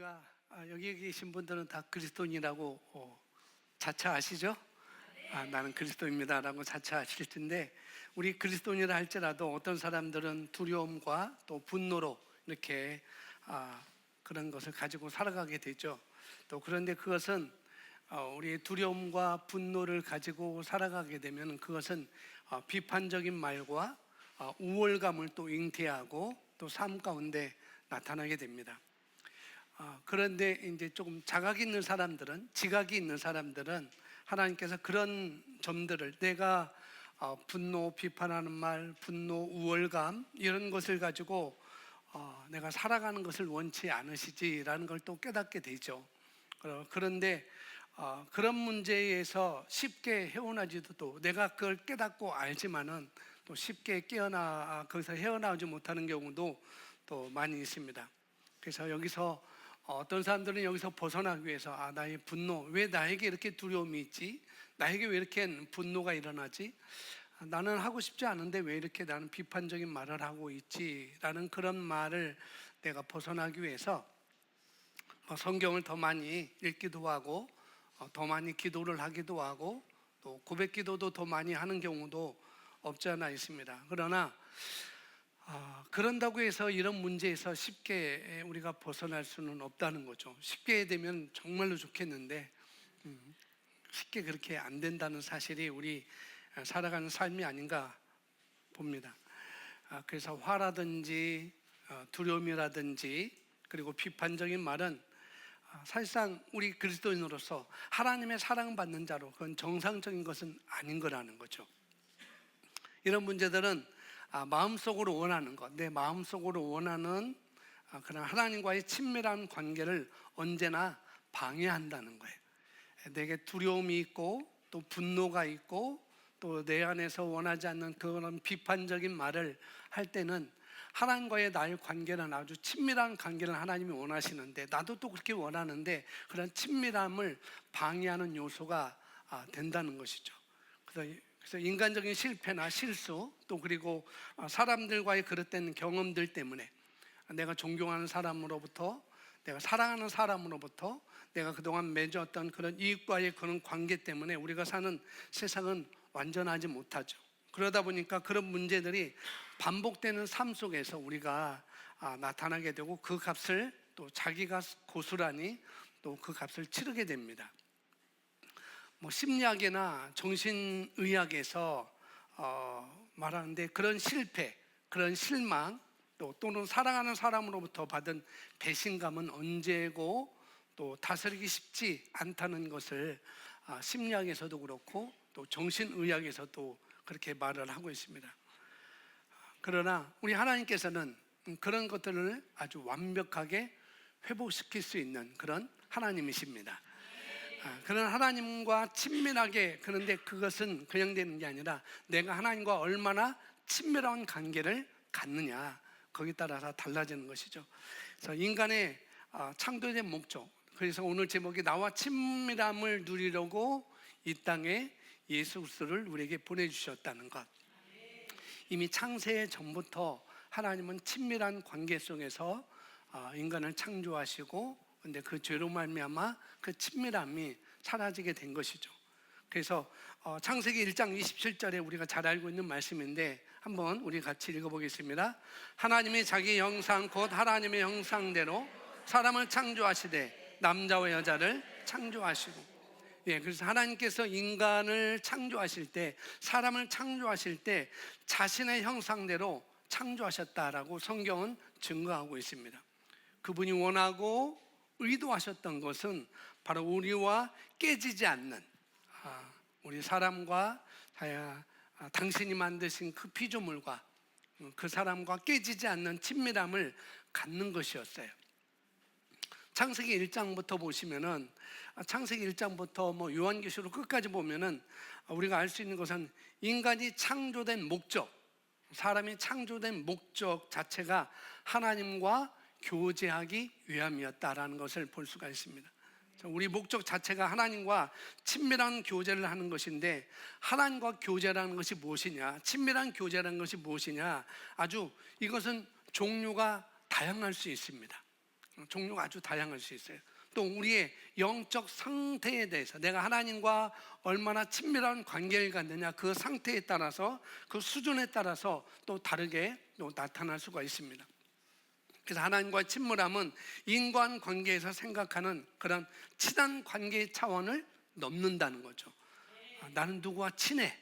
우리가 여기 계신 분들은 다 그리스도인이라고 자처하시죠? 나는 그리스도입니다라고 자처하실 텐데, 우리 그리스도인이라 할지라도 어떤 사람들은 두려움과 또 분노로 이렇게 그런 것을 가지고 살아가게 되죠. 또 그런데 그것은 우리의 두려움과 분노를 가지고 살아가게 되면 그것은 비판적인 말과 우월감을 또 잉태하고 또 삶 가운데 나타나게 됩니다. 그런데 이제 조금 자각이 있는 사람들은, 지각이 있는 사람들은 하나님께서 그런 점들을, 내가 분노, 비판하는 말, 분노, 우월감 이런 것을 가지고 내가 살아가는 것을 원치 않으시지라는 걸 또 깨닫게 되죠. 그런데 그런 문제에서 쉽게 헤어나지도, 또 내가 그걸 깨닫고 알지만은 또 쉽게 거기서 헤어나오지 못하는 경우도 또 많이 있습니다. 그래서 여기서 어떤 사람들은 여기서 벗어나기 위해서 나의 분노, 왜 나에게 이렇게 두려움이 있지? 나에게 왜 이렇게 분노가 일어나지? 나는 하고 싶지 않은데 왜 이렇게 나는 비판적인 말을 하고 있지? 라는 그런 말을 내가 벗어나기 위해서 성경을 더 많이 읽기도 하고 더 많이 기도를 하기도 하고 또 고백 기도도 더 많이 하는 경우도 없지 않아 있습니다. 그러나 그런다고 해서 이런 문제에서 쉽게 우리가 벗어날 수는 없다는 거죠. 쉽게 되면 정말로 좋겠는데 쉽게 그렇게 안 된다는 사실이 우리 살아가는 삶이 아닌가 봅니다. 그래서 화라든지 두려움이라든지 그리고 비판적인 말은 사실상 우리 그리스도인으로서 하나님의 사랑받는 자로 그건 정상적인 것은 아닌 거라는 거죠. 이런 문제들은 마음속으로 원하는 것, 내 마음속으로 원하는 그런 하나님과의 친밀한 관계를 언제나 방해한다는 거예요. 내게 두려움이 있고 또 분노가 있고 또 내 안에서 원하지 않는 그런 비판적인 말을 할 때는 하나님과의 나의 관계는 아주 친밀한 관계를 하나님이 원하시는데, 나도 또 그렇게 원하는데 그런 친밀함을 방해하는 요소가 된다는 것이죠. 그래서 인간적인 실패나 실수, 또 그리고 사람들과의 그릇된 경험들 때문에, 내가 존경하는 사람으로부터, 내가 사랑하는 사람으로부터 내가 그동안 맺었던 그런 이익과의 그런 관계 때문에 우리가 사는 세상은 완전하지 못하죠. 그러다 보니까 그런 문제들이 반복되는 삶 속에서 우리가 나타나게 되고, 그 값을 또 자기가 고스란히 또 그 값을 치르게 됩니다. 심리학이나 정신의학에서 말하는데, 그런 실패, 그런 실망, 또는 사랑하는 사람으로부터 받은 배신감은 언제고 또 다스리기 쉽지 않다는 것을 심리학에서도 그렇고 또 정신의학에서도 그렇게 말을 하고 있습니다. 그러나 우리 하나님께서는 그런 것들을 아주 완벽하게 회복시킬 수 있는 그런 하나님이십니다. 그런 하나님과 친밀하게, 그런데 그것은 그냥 되는 게 아니라 내가 하나님과 얼마나 친밀한 관계를 갖느냐, 거기에 따라서 달라지는 것이죠. 그래서 인간의 창조된 목적, 그래서 오늘 제목이 나와 친밀함을 누리려고 이 땅에 예수 그리스도를 우리에게 보내주셨다는 것. 이미 창세 전부터 하나님은 친밀한 관계 속에서 인간을 창조하시고, 근데 그 죄로 말미암아 그 친밀함이 사라지게 된 것이죠. 그래서 창세기 1장 27절에 우리가 잘 알고 있는 말씀인데 한번 우리 같이 읽어보겠습니다. 하나님이 자기 형상 곧 하나님의 형상대로 사람을 창조하시되 남자와 여자를 창조하시고. 그래서 하나님께서 인간을 창조하실 때, 사람을 창조하실 때 자신의 형상대로 창조하셨다라고 성경은 증거하고 있습니다. 그분이 원하고 의도하셨던 것은 바로 우리와 깨지지 않는, 우리 사람과 당신이 만드신 그 피조물과 그 사람과 깨지지 않는 친밀함을 갖는 것이었어요. 창세기 1장부터 보시면은, 창세기 1장부터 요한계시록 끝까지 보면은 우리가 알 수 있는 것은 인간이 창조된 목적, 사람이 창조된 목적 자체가 하나님과 교제하기 위함이었다라는 것을 볼 수가 있습니다. 우리 목적 자체가 하나님과 친밀한 교제를 하는 것인데, 하나님과 교제라는 것이 무엇이냐, 친밀한 교제라는 것이 무엇이냐, 아주 이것은 종류가 다양할 수 있습니다. 종류가 아주 다양할 수 있어요. 또 우리의 영적 상태에 대해서 내가 하나님과 얼마나 친밀한 관계를 갖느냐, 그 상태에 따라서, 그 수준에 따라서 또 다르게 또 나타날 수가 있습니다. 그래서 하나님과의 친밀함은 인간관계에서 생각하는 그런 친한 관계의 차원을 넘는다는 거죠. 나는 누구와 친해,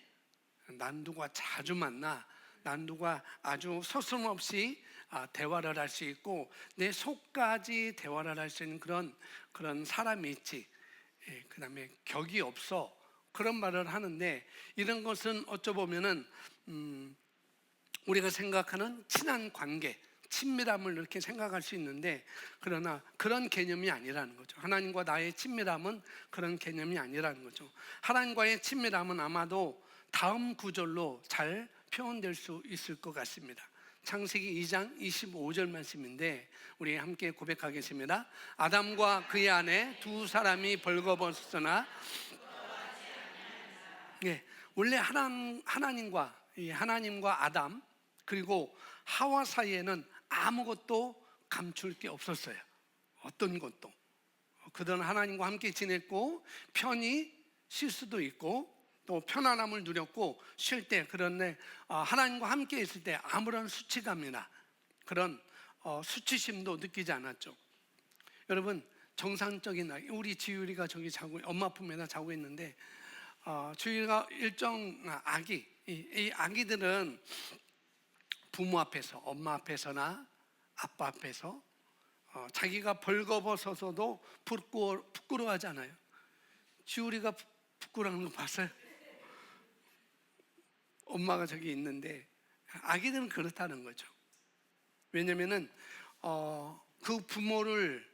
난 누구와 자주 만나, 난 누구와 아주 서슴없이 대화를 할 수 있고 내 속까지 대화를 할 수 있는 그런 사람이 있지. 그 다음에 격이 없어, 그런 말을 하는데, 이런 것은 어쩌보면은 우리가 생각하는 친한 관계, 친밀함을 이렇게 생각할 수 있는데, 그러나 그런 개념이 아니라는 거죠. 하나님과 나의 친밀함은 그런 개념이 아니라는 거죠. 하나님과의 친밀함은 아마도 다음 구절로 잘 표현될 수 있을 것 같습니다. 창세기 2장 25절 말씀인데 우리 함께 고백하겠습니다. 아담과 그의 아내 두 사람이 벌거벗었으나, 원래 하나님과 아담 그리고 하와 사이에는 아무것도 감출 게 없었어요. 어떤 것도. 그들은 하나님과 함께 지냈고 편히 쉴 수도 있고 또 편안함을 누렸고, 쉴 때, 그런데 하나님과 함께 있을 때 아무런 수치감이나 그런 수치심도 느끼지 않았죠. 여러분, 정상적인 우리 지율이가 저기 엄마 품에다 자고 있는데, 지율이가 일정 아기, 이 아기들은 부모 앞에서, 엄마 앞에서나 아빠 앞에서 자기가 벌거벗어서도 부끄러워하지 않아요. 지율이가 부끄러워하는 거 봤어요? 엄마가 저기 있는데 아기들은 그렇다는 거죠. 왜냐면은 그 부모를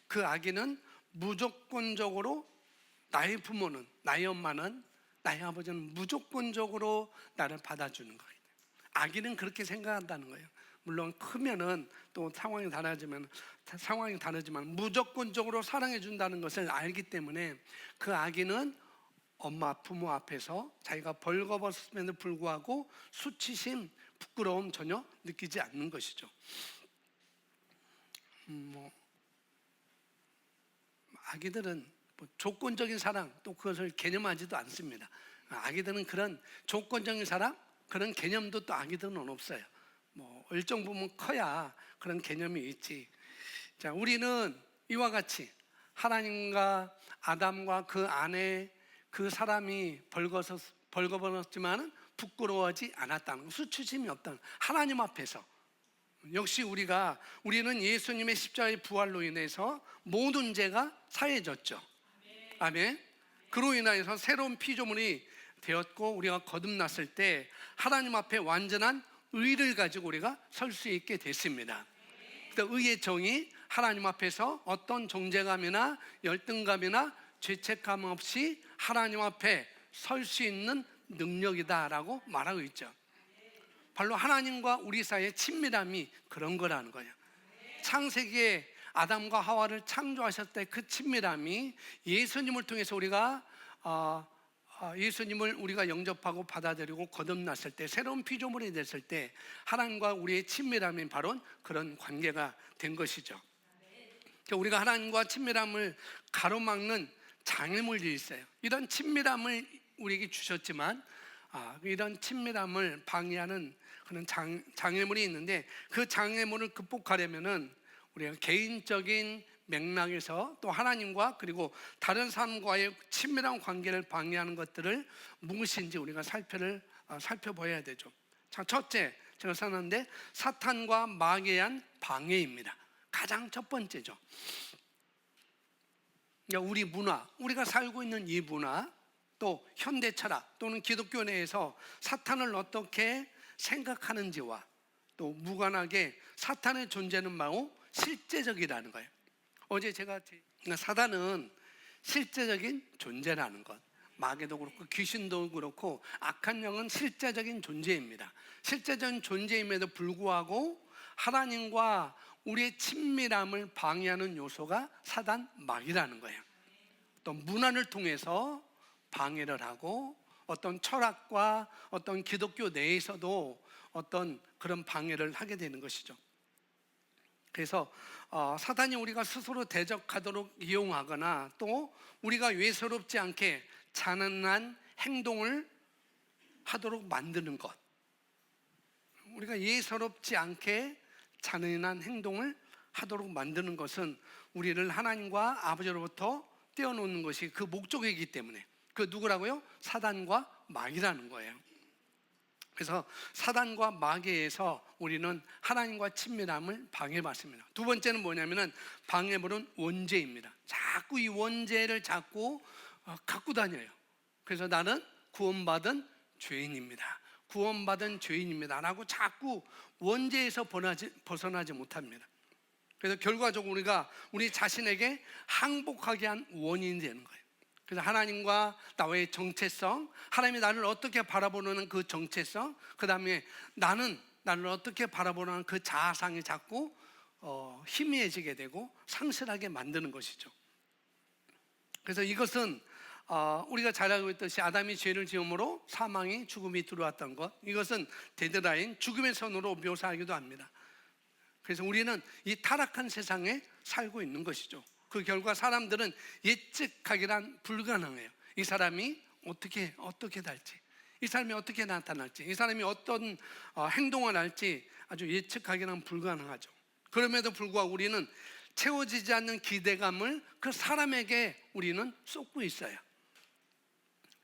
그 아기는 무조건적으로, 나의 부모는, 나의 엄마는, 나의 아버지는 무조건적으로 나를 받아주는 거예요. 아기는 그렇게 생각한다는 거예요. 물론 크면은 또 상황이 다르지만 무조건적으로 사랑해 준다는 것을 알기 때문에 그 아기는 엄마, 부모 앞에서 자기가 벌거벗음에도 불구하고 수치심, 부끄러움 전혀 느끼지 않는 것이죠. 아기들은 조건적인 사랑, 또 그것을 개념하지도 않습니다. 아기들은 그런 조건적인 사랑, 그런 개념도 또 아기들은 없어요. 일정 부분 커야 그런 개념이 있지. 자, 우리는 이와 같이 하나님과 아담과 그 아내, 그 사람이 벌거벗었지만 부끄러워하지 않았다는, 수치심이 없다는, 하나님 앞에서. 역시 우리는 예수님의 십자가의 부활로 인해서 모든 죄가 사해졌죠. 아멘. 그로 인하여서 새로운 피조물이 되었고 우리가 거듭났을 때 하나님 앞에 완전한 의를 가지고 우리가 설 수 있게 됐습니다. 의의 정의, 하나님 앞에서 어떤 정죄감이나 열등감이나 죄책감 없이 하나님 앞에 설 수 있는 능력이다라고 말하고 있죠. 바로 하나님과 우리 사이의 친밀함이 그런 거라는 거예요. 창세기에 아담과 하와를 창조하셨을 때 그 친밀함이 예수님을 통해서 예수님을 우리가 영접하고 받아들이고 거듭났을 때, 새로운 피조물이 됐을 때 하나님과 우리의 친밀함이 바로 그런 관계가 된 것이죠. 우리가 하나님과 친밀함을 가로막는 장애물이 있어요. 이런 친밀함을 우리에게 주셨지만 이런 친밀함을 방해하는 그런 장애물이 있는데, 그 장애물을 극복하려면은 우리가 개인적인 맥락에서 또 하나님과 그리고 다른 사람과의 친밀한 관계를 방해하는 것들을 무엇인지 우리가 살펴봐야 되죠. 자, 첫째, 제가 썼는데 사탄과 마귀에 의한 방해입니다. 가장 첫 번째죠. 우리 문화, 우리가 살고 있는 이 문화, 또 현대 철학 또는 기독교 내에서 사탄을 어떻게 생각하는지와 또 무관하게 사탄의 존재는 매우 실제적이라는 거예요. 어제 제가 사단은 실제적인 존재라는 것, 마귀도 그렇고 귀신도 그렇고 악한 영은 실제적인 존재입니다. 실제적인 존재임에도 불구하고 하나님과 우리의 친밀함을 방해하는 요소가 사단, 마귀라는 거예요. 또 문화를 통해서 방해를 하고 어떤 철학과 어떤 기독교 내에서도 어떤 그런 방해를 하게 되는 것이죠. 그래서 사단이 우리가 스스로 대적하도록 이용하거나 또 우리가 외소롭지 않게 잔인한 행동을 하도록 만드는 것, 우리가 예사롭지 않게 잔인한 행동을 하도록 만드는 것은 우리를 하나님과 아버지로부터 떼어놓는 것이 그 목적이기 때문에, 그 누구라고요? 사단과 마귀라는 거예요. 그래서 사단과 마귀에서 우리는 하나님과 친밀함을 방해받습니다. 두 번째는 뭐냐면은 방해물은 원죄입니다. 자꾸 이 원죄를 자꾸 갖고 다녀요. 그래서 나는 구원받은 죄인입니다. 구원받은 죄인입니다 라고 자꾸 원죄에서 벗어나지 못합니다. 그래서 결과적으로 우리가 우리 자신에게 항복하게 한 원인이 되는 거예요. 그래서 하나님과 나의 정체성, 하나님이 나를 어떻게 바라보는 그 정체성, 그 다음에 나를 어떻게 바라보는 그 자아상이 자꾸 희미해지게 되고 상실하게 만드는 것이죠. 그래서 이것은 우리가 잘 알고 있듯이 아담이 죄를 지음으로 사망이, 죽음이 들어왔던 것, 이것은 데드라인, 죽음의 선으로 묘사하기도 합니다. 그래서 우리는 이 타락한 세상에 살고 있는 것이죠. 그 결과 사람들은 예측하기란 불가능해요. 이 사람이 어떻게 될지, 이 사람이 어떻게 나타날지, 이 사람이 어떤 행동을 할지 아주 예측하기란 불가능하죠. 그럼에도 불구하고 우리는 채워지지 않는 기대감을 그 사람에게 우리는 쏟고 있어요.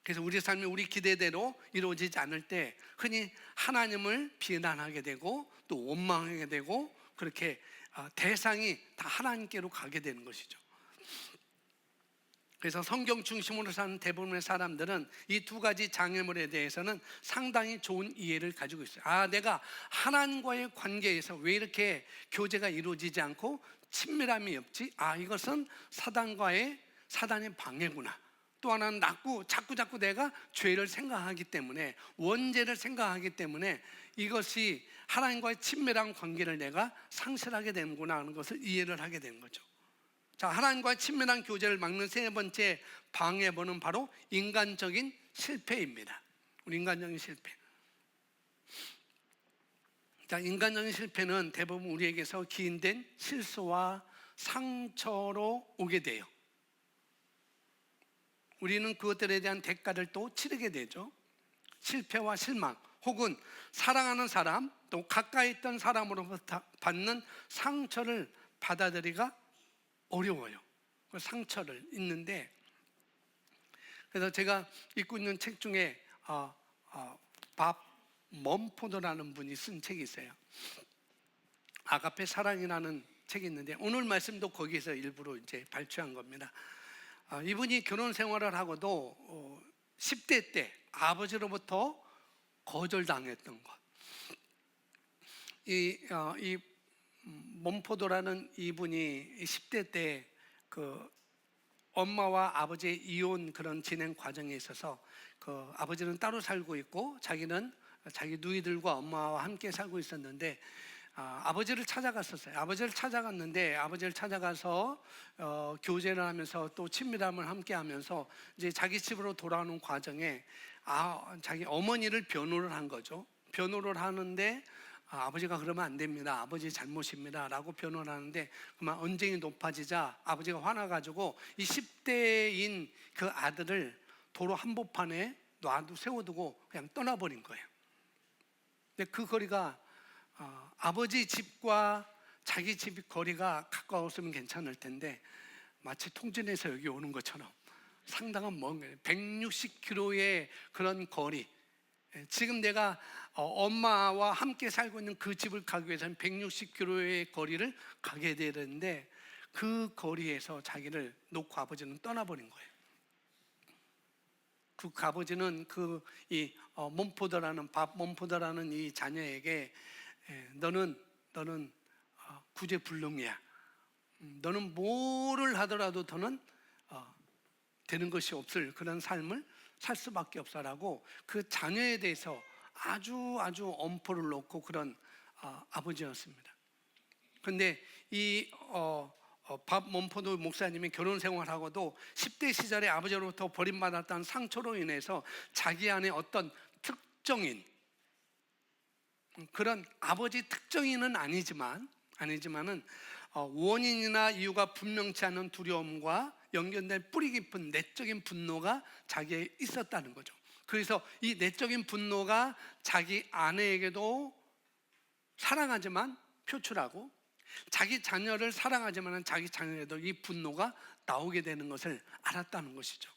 그래서 우리 삶이 우리 기대대로 이루어지지 않을 때 흔히 하나님을 비난하게 되고 또 원망하게 되고, 그렇게 대상이 다 하나님께로 가게 되는 것이죠. 그래서 성경 중심으로 사는 대부분의 사람들은 이 두 가지 장애물에 대해서는 상당히 좋은 이해를 가지고 있어요. 내가 하나님과의 관계에서 왜 이렇게 교제가 이루어지지 않고 친밀함이 없지? 이것은 사단의 방해구나. 또 하나는 자꾸 내가 죄를 생각하기 때문에, 원죄를 생각하기 때문에 이것이 하나님과의 친밀한 관계를 내가 상실하게 되는구나 하는 것을 이해를 하게 되는 거죠. 자, 하나님과의 친밀한 교제를 막는 세 번째 방해번은 바로 인간적인 실패입니다. 우리 인간적인 실패. 자, 인간적인 실패는 대부분 우리에게서 기인된 실수와 상처로 오게 돼요. 우리는 그것들에 대한 대가를 또 치르게 되죠. 실패와 실망, 혹은 사랑하는 사람, 또 가까이 있던 사람으로부터 받는 상처를 받아들이기가 어려워요. 그 상처를 잊는데, 그래서 제가 읽고 있는 책 중에 밥 멈포드라는 분이 쓴 책이 있어요. 아가페 사랑이라는 책이 있는데 오늘 말씀도 거기에서 일부러 이제 발췌한 겁니다. 이분이 결혼 생활을 하고도 10대 때 아버지로부터 거절당했던 것. 이 몬포도라는 이분이 10대 때 그 엄마와 아버지의 이혼 그런 진행 과정에 있어서 그 아버지는 따로 살고 있고 자기는 자기 누이들과 엄마와 함께 살고 있었는데 아버지를 찾아갔었어요. 아버지를 찾아가서 교제를 하면서 또 친밀함을 함께 하면서 이제 자기 집으로 돌아오는 과정에 자기 어머니를 변호를 한 거죠. 변호를 하는데 아버지가 그러면 안 됩니다. 아버지 잘못입니다. 라고 변호를 하는데 그만 언쟁이 높아지자 아버지가 화나가지고 이 10대인 그 아들을 도로 한복판에 세워두고 그냥 떠나버린 거예요. 근데 그 거리가 아버지 집과 자기 집 거리가 가까웠으면 괜찮을 텐데 마치 통진에서 여기 오는 것처럼 상당한 먼 거예요. 160km의 그런 거리. 지금 내가 엄마와 함께 살고 있는 그 집을 가기 위해서는 160km의 거리를 가게 되는데 그 거리에서 자기를 놓고 아버지는 떠나버린 거예요. 그 아버지는 밥 몬포더라는 이 자녀에게 너는 구제불능이야. 너는 뭐를 하더라도 더는 되는 것이 없을 그런 삶을 살 수밖에 없어라고 그 자녀에 대해서 아주 엄포를 놓고 그런 아버지였습니다. 그런데 밥 몬포도 목사님이 결혼 생활하고도 10대 시절에 아버지로부터 버림받았다는 상처로 인해서 자기 안에 어떤 특정인, 그런 아버지 특정인은 아니지만 아니지만은 원인이나 이유가 분명치 않은 두려움과 연결된 뿌리 깊은 내적인 분노가 자기에 있었다는 거죠. 그래서 이 내적인 분노가 자기 아내에게도 사랑하지만 표출하고, 자기 자녀를 사랑하지만 자기 자녀에도 이 분노가 나오게 되는 것을 알았다는 것이죠.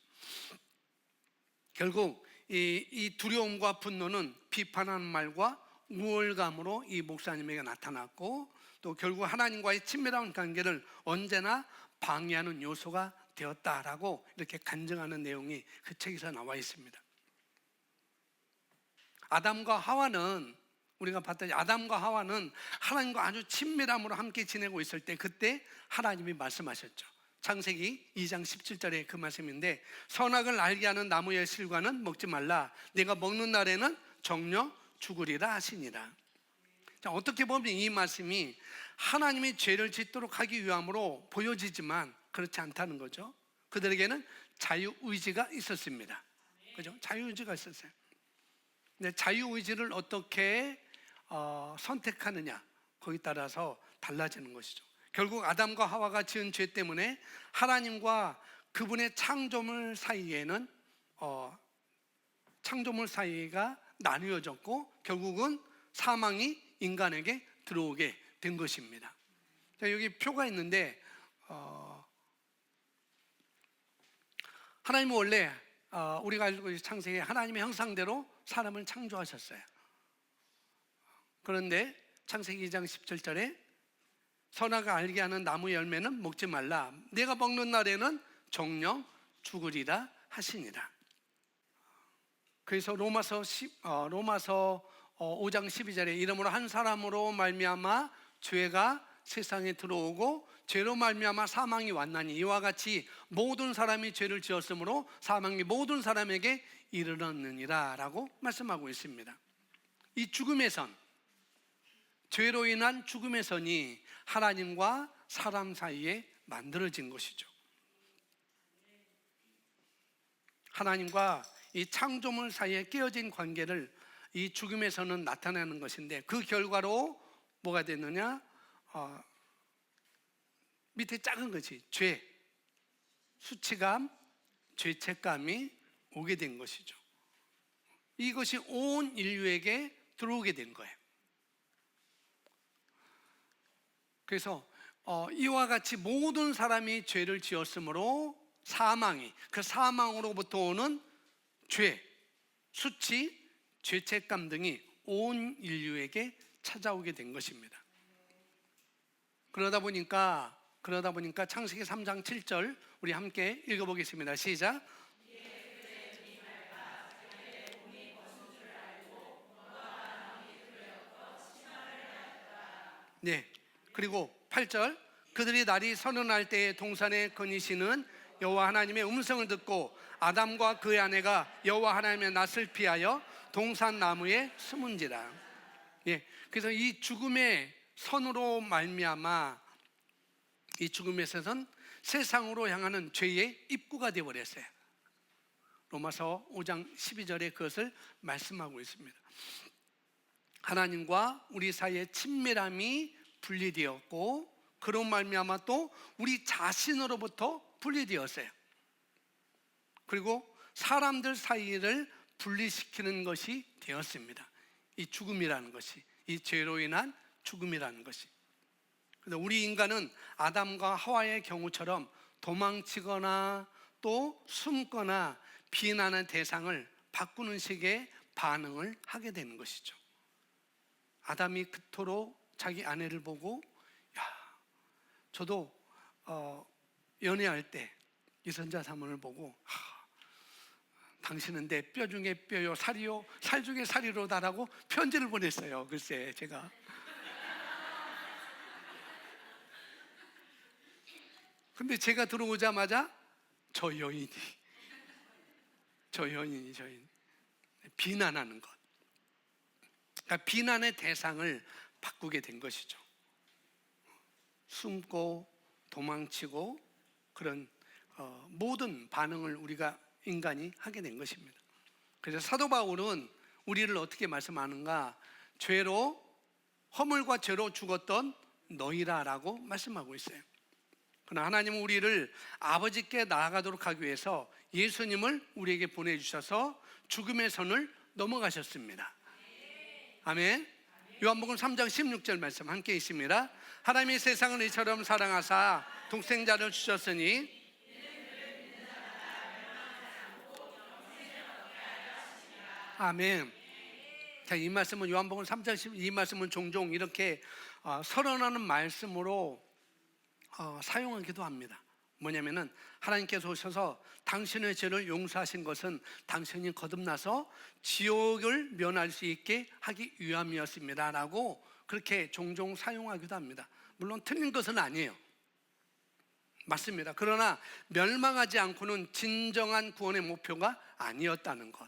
결국 이 두려움과 분노는 비판하는 말과 우월감으로 이 목사님에게 나타났고, 또 결국 하나님과의 친밀한 관계를 언제나 방해하는 요소가 되었다라고 이렇게 간증하는 내용이 그 책에서 나와 있습니다. 아담과 하와는, 우리가 봤더니 아담과 하와는 하나님과 아주 친밀함으로 함께 지내고 있을 때, 그때 하나님이 말씀하셨죠. 창세기 2장 17절에 그 말씀인데, 선악을 알게 하는 나무의 실과는 먹지 말라, 내가 먹는 날에는 정녕 죽으리라 하시니라. 자, 어떻게 보면 이 말씀이 하나님이 죄를 짓도록 하기 위함으로 보여지지만 그렇지 않다는 거죠. 그들에게는 자유의지가 있었습니다. 그죠? 자유의지가 있었어요. 근데 자유의지를 어떻게 선택하느냐, 거기에 따라서 달라지는 것이죠. 결국 아담과 하와가 지은 죄 때문에 하나님과 그분의 창조물 사이에는 창조물 사이가 나뉘어졌고, 결국은 사망이 인간에게 들어오게 된 것입니다. 여기 표가 있는데, 하나님은 원래 우리가 알고 있는 창세기에 하나님의 형상대로 사람을 창조하셨어요. 그런데 창세기 2장 17절에 선악을 알게 하는 나무 열매는 먹지 말라, 내가 먹는 날에는 정녕 죽으리라 하시니라. 그래서 로마서 5장 12절에 이러므로 한 사람으로 말미암아 죄가 세상에 들어오고 죄로 말미암아 사망이 왔나니, 이와 같이 모든 사람이 죄를 지었으므로 사망이 모든 사람에게 이르렀느니라 라고 말씀하고 있습니다. 이 죽음의 선, 죄로 인한 죽음의 선이 하나님과 사람 사이에 만들어진 것이죠. 하나님과 이 창조물 사이에 깨어진 관계를 이 죽음의 선은 나타내는 것인데, 그 결과로 뭐가 됐느냐? 밑에 작은 것이 죄, 수치감, 죄책감이 오게 된 것이죠. 이것이 온 인류에게 들어오게 된 거예요. 그래서 이와 같이 모든 사람이 죄를 지었으므로 사망이, 그 사망으로부터 오는 죄, 수치, 죄책감 등이 온 인류에게 찾아오게 된 것입니다. 그러다 보니까 창세기 3장 7절 우리 함께 읽어보겠습니다. 시작. 네. 그리고 8절, 그들이 날이 서늘할 때에 동산에 거니시는 여호와 하나님의 음성을 듣고 아담과 그의 아내가 여호와 하나님의 낯을 피하여 동산 나무에 숨은지라. 예. 그래서 이 죽음의 선으로 말미암아 이 죽음의 선은 세상으로 향하는 죄의 입구가 되어 버렸어요. 로마서 5장 12절에 그것을 말씀하고 있습니다. 하나님과 우리 사이의 친밀함이 분리되었고, 그런 말미암아 또 우리 자신으로부터 분리되었어요. 그리고 사람들 사이를 분리시키는 것이 되었습니다. 이 죽음이라는 것이, 이 죄로 인한 죽음이라는 것이. 그래서 우리 인간은 아담과 하와의 경우처럼 도망치거나 또 숨거나 비난의 대상을 바꾸는 식의 반응을 하게 되는 것이죠. 아담이 그토록 자기 아내를 보고, 야, 저도 연애할 때 이선자 사모를 보고, 당신은 내 뼈 중에 뼈요 살이요 살 중에 살이로다라고 편지를 보냈어요. 글쎄 제가. 근데 제가 들어오자마자 저 여인이 비난하는 것, 그러니까 비난의 대상을 바꾸게 된 것이죠. 숨고 도망치고 그런 모든 반응을 우리가 인간이 하게 된 것입니다. 그래서 사도 바울은 우리를 어떻게 말씀하는가? 죄로, 허물과 죄로 죽었던 너희라라고 말씀하고 있어요. 그러나 하나님은 우리를 아버지께 나아가도록 하기 위해서 예수님을 우리에게 보내주셔서 죽음의 선을 넘어가셨습니다. 아멘. 요한복음 3장 16절 말씀 함께 있습니다. 하나님이 세상을 이처럼 사랑하사 독생자를 주셨으니 아멘. 자, 이 말씀은 요한복음 3장 10, 이 말씀은 종종 이렇게 선언하는 말씀으로 사용하기도 합니다. 뭐냐면은 하나님께서 오셔서 당신의 죄를 용서하신 것은 당신이 거듭나서 지옥을 면할 수 있게 하기 위함이었습니다 라고 그렇게 종종 사용하기도 합니다. 물론 틀린 것은 아니에요. 맞습니다. 그러나 멸망하지 않고는 진정한 구원의 목표가 아니었다는 것.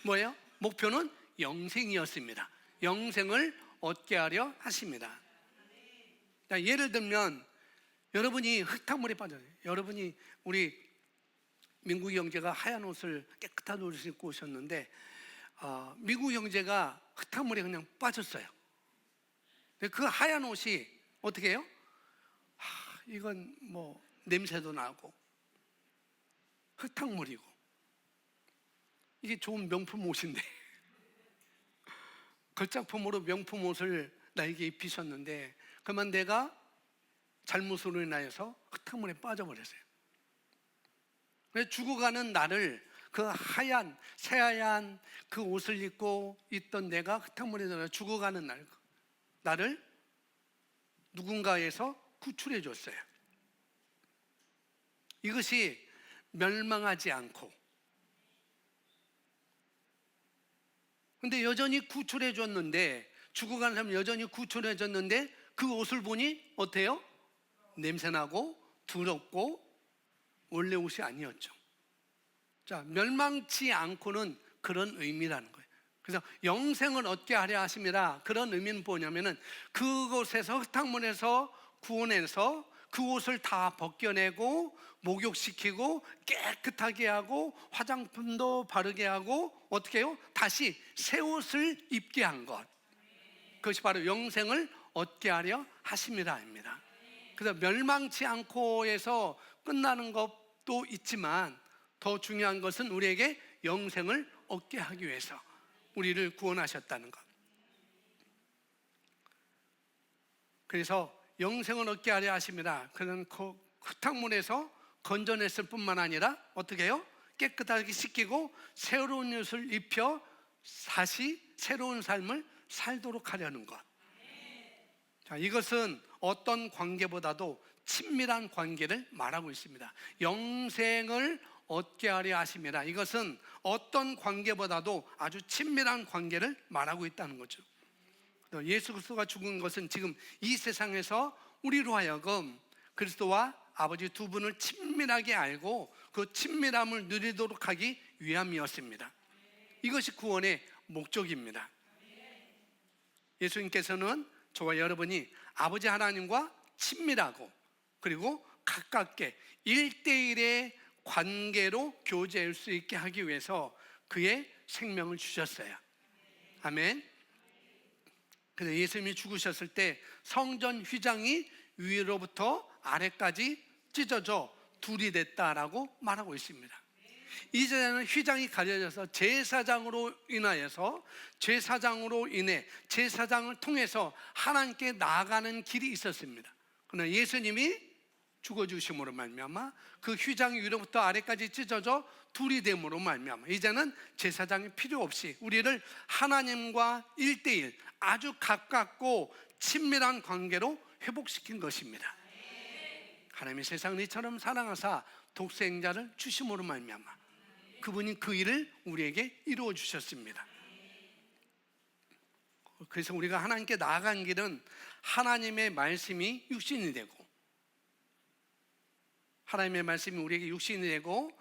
뭐예요? 목표는 영생이었습니다. 영생을 얻게 하려 하십니다. 자, 예를 들면 여러분이 흙탕물에 빠져요. 여러분이 우리 민국 형제가 하얀 옷을 깨끗한 옷을 입고 오셨는데 미국 형제가 흙탕물에 그냥 빠졌어요. 그 하얀 옷이 어떻게 해요? 이건 뭐 냄새도 나고 흙탕물이고 이게 좋은 명품 옷인데 걸작품으로 명품 옷을 나에게 입히셨는데 그만 내가 잘못으로 인하여서 흙탕물에 빠져버렸어요. 그래서 죽어가는 나를 그 하얀 새하얀 그 옷을 입고 있던 내가 흙탕물에 죽어가는 나를 누군가에서 구출해 줬어요. 이것이 멸망하지 않고 근데 여전히 구출해 줬는데 죽어가는 사람 여전히 구출해 줬는데 그 옷을 보니 어때요? 냄새나고 더럽고 원래 옷이 아니었죠. 자, 멸망치 않고는 그런 의미라는 거예요. 그래서 영생을 얻게 하려 하심이라 그런 의미는 뭐냐면은 그곳에서 흙탕물에서 구원해서 그 옷을 다 벗겨내고 목욕시키고 깨끗하게 하고 화장품도 바르게 하고 어떻게 해요? 다시 새 옷을 입게 한 것. 그것이 바로 영생을 얻게 하려 하심이라입니다. 그래서 멸망치 않고에서 끝나는 것도 있지만 더 중요한 것은 우리에게 영생을 얻게 하기 위해서 우리를 구원하셨다는 것. 그래서 영생을 얻게 하려 하십니다. 그는 흙탕물에서 건져냈을 뿐만 아니라 어떻게 해요? 깨끗하게 씻기고 새로운 옷을 입혀 다시 새로운 삶을 살도록 하려는 것. 자, 이것은 어떤 관계보다도 친밀한 관계를 말하고 있습니다. 영생을 얻게 하려 하심이라 이것은 어떤 관계보다도 아주 친밀한 관계를 말하고 있다는 거죠. 예수 그리스도가 죽은 것은 지금 이 세상에서 우리로 하여금 그리스도와 아버지 두 분을 친밀하게 알고 그 친밀함을 누리도록 하기 위함이었습니다. 이것이 구원의 목적입니다. 예수님께서는 저와 여러분이 아버지 하나님과 친밀하고 그리고 가깝게 1대1의 관계로 교제할 수 있게 하기 위해서 그의 생명을 주셨어요. 아멘. 그래서 예수님이 죽으셨을 때 성전 휘장이 위로부터 아래까지 찢어져 둘이 됐다라고 말하고 있습니다. 이제는 휘장이 가려져서 제사장으로 인해 제사장을 통해서 하나님께 나아가는 길이 있었습니다. 그러나 예수님이 죽어주심으로 말미암아 그 휘장이 위로부터 아래까지 찢어져 둘이 됨으로 말미암아 이제는 제사장이 필요 없이 우리를 하나님과 1대1 아주 가깝고 친밀한 관계로 회복시킨 것입니다. 하나님이 세상을 이처럼 사랑하사 독생자를 주심으로 말미암아 그분이 그 일을 우리에게 이루어 주셨습니다. 그래서 우리가 하나님께 나아간 길은 하나님의 말씀이 육신이 되고 하나님의 말씀이 우리에게 육신이 되고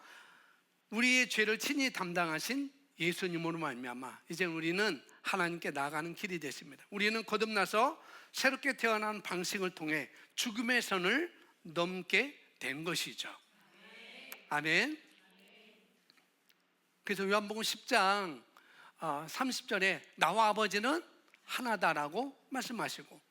우리의 죄를 친히 담당하신 예수님으로 말미암아 이제 우리는 하나님께 나아가는 길이 됐습니다. 우리는 거듭나서 새롭게 태어난 방식을 통해 죽음의 선을 넘게 된 것이죠. 아멘. 그래서 요한복음 10장 30절에 나와 아버지는 하나다라고 말씀하시고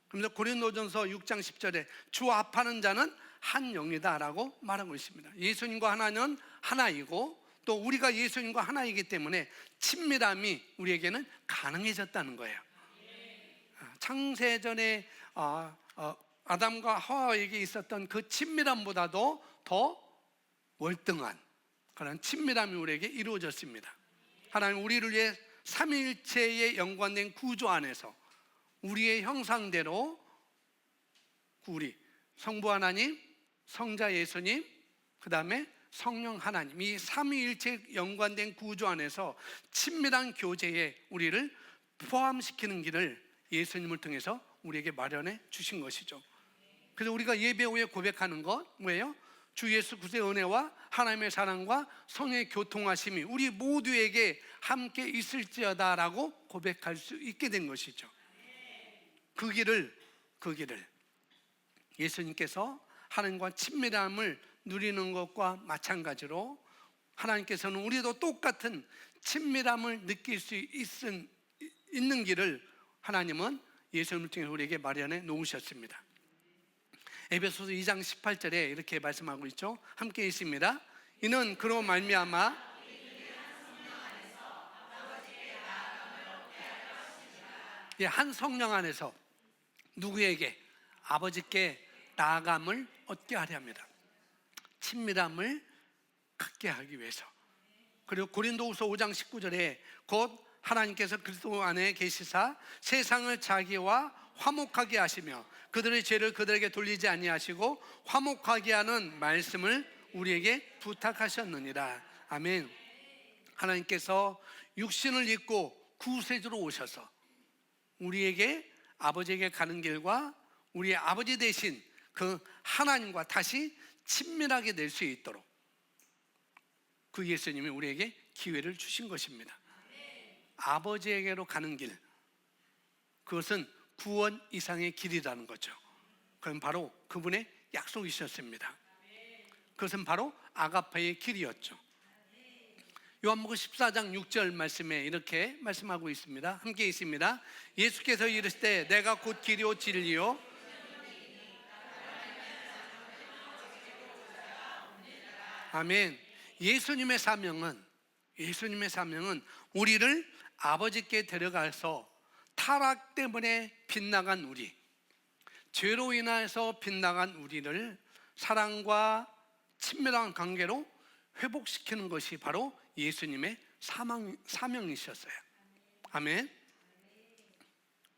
그러면서 고린도전서 6장 10절에 주 합하는 자는 한 영이다라고 말하고 있습니다. 예수님과 하나는 하나이고 또 우리가 예수님과 하나이기 때문에 친밀함이 우리에게는 가능해졌다는 거예요. 창세전에 아담과 하와에게 있었던 그 친밀함보다도 더 월등한 그런 친밀함이 우리에게 이루어졌습니다. 하나님 우리를 위해 삼위일체에 연관된 구조 안에서 우리의 형상대로 우리 성부 하나님, 성자 예수님, 그 다음에 성령 하나님, 이 삼위일체 연관된 구조 안에서 친밀한 교제에 우리를 포함시키는 길을 예수님을 통해서 우리에게 마련해 주신 것이죠. 그래서 우리가 예배 후에 고백하는 것 뭐예요? 주 예수 그리스도의 은혜와 하나님의 사랑과 성령의 교통하심이 우리 모두에게 함께 있을지어다라고 고백할 수 있게 된 것이죠. 그 길을 예수님께서 하나님과 친밀함을 누리는 것과 마찬가지로 하나님께서는 우리도 똑같은 친밀함을 느낄 수 있는 길을 하나님은 예수님을 통해 우리에게 마련해 놓으셨습니다. 에베소서 2장 18절에 이렇게 말씀하고 있죠. 함께 있습니다. 이는 그로 말미암아 한 성령 안에서 누구에게? 아버지께 나아감을 얻게 하려 합니다. 친밀함을 갖게 하기 위해서. 그리고 고린도후서 5장 19절에 곧 하나님께서 그리스도 안에 계시사 세상을 자기와 화목하게 하시며 그들의 죄를 그들에게 돌리지 아니하시고 화목하게 하는 말씀을 우리에게 부탁하셨느니라. 아멘. 하나님께서 육신을 입고 구세주로 오셔서 우리에게 아버지에게 가는 길과 우리의 아버지 대신 그 하나님과 다시 친밀하게 될 수 있도록 그 예수님이 우리에게 기회를 주신 것입니다. 아버지에게로 가는 길, 그것은 구원 이상의 길이라는 거죠. 그건 바로 그분의 약속이셨습니다. 그것은 바로 아가페의 길이었죠. 요한복음 14장 6절 말씀에 이렇게 말씀하고 있습니다. 함께 있습니다. 예수께서 이르시되 내가 곧 길이요 진리요 아멘. 예수님의 사명은 우리를 아버지께 데려가서 타락 때문에 빗나간 우리, 죄로 인해서 빗나간 우리를 사랑과 친밀한 관계로 회복시키는 것이 바로 예수님의 사명이셨어요. 아멘.